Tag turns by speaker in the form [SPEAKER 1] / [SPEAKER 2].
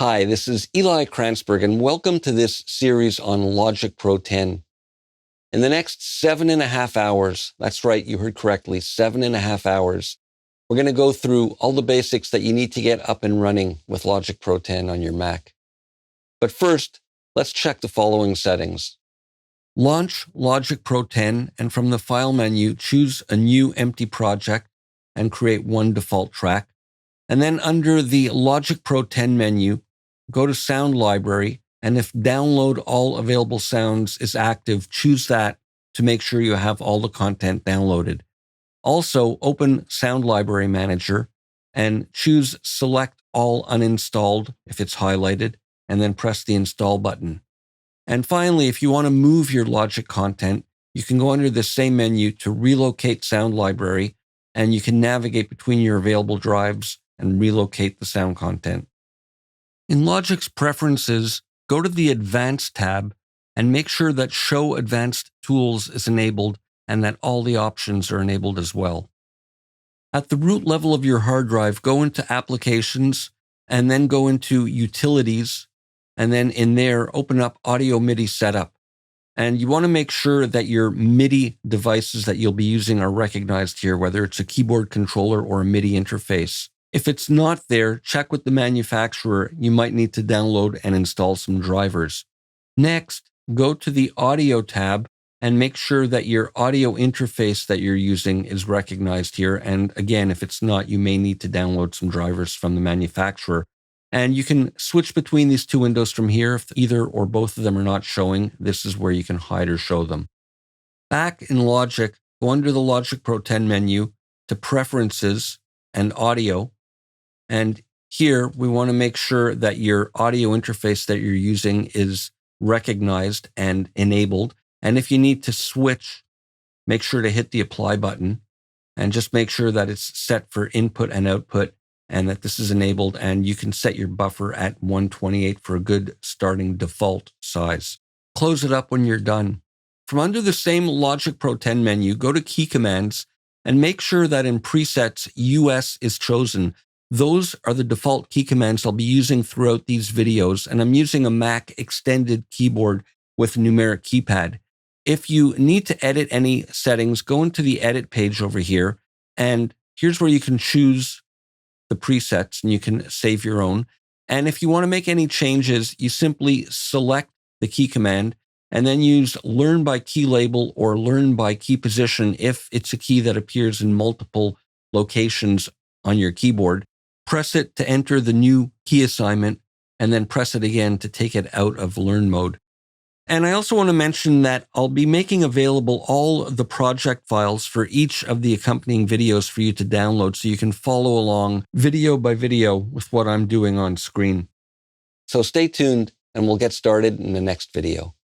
[SPEAKER 1] Hi, this is Eli Kranzberg, and welcome to this series on Logic Pro 10. In the next 7.5 hours, that's right, you heard correctly, 7.5 hours, we're going to go through all the basics that you need to get up and running with Logic Pro 10 on your Mac. But first, let's check the following settings. Launch Logic Pro 10, and from the File menu, choose a new empty project and create one default track. And then under the Logic Pro 10 menu, go to Sound Library, and if Download All Available Sounds is active, choose that to make sure you have all the content downloaded. Also, open Sound Library Manager and choose Select All Uninstalled if it's highlighted, and then press the Install button. And finally, if you want to move your Logic content, you can go under the same menu to relocate Sound Library, and you can navigate between your available drives and relocate the sound content. In Logic's Preferences, go to the Advanced tab and make sure that Show Advanced Tools is enabled and that all the options are enabled as well. At the root level of your hard drive, go into Applications and then go into Utilities, and then in there, open up Audio MIDI Setup. And you want to make sure that your MIDI devices that you'll be using are recognized here, whether it's a keyboard controller or a MIDI interface. If it's not there, check with the manufacturer. You might need to download and install some drivers. Next, go to the Audio tab and make sure that your audio interface that you're using is recognized here. And again, if it's not, you may need to download some drivers from the manufacturer. And you can switch between these two windows from here. If either or both of them are not showing, this is where you can hide or show them. Back in Logic, go under the Logic Pro 10 menu to Preferences and Audio. And here we want to make sure that your audio interface that you're using is recognized and enabled. And if you need to switch, make sure to hit the Apply button and just make sure that it's set for input and output and that this is enabled. And you can set your buffer at 128 for a good starting default size. Close it up when you're done. From under the same Logic Pro 10 menu, go to Key Commands and make sure that in Presets, US is chosen. Those are the default key commands I'll be using throughout these videos, and I'm using a Mac extended keyboard with a numeric keypad. If you need to edit any settings, go into the Edit page over here, and here's where you can choose the presets, and you can save your own. And if you want to make any changes, you simply select the key command, and then use Learn by Key Label or Learn by Key Position if it's a key that appears in multiple locations on your keyboard. Press it to enter the new key assignment, and then press it again to take it out of learn mode. And I also want to mention that I'll be making available all the project files for each of the accompanying videos for you to download so you can follow along video by video with what I'm doing on screen. So stay tuned, and we'll get started in the next video.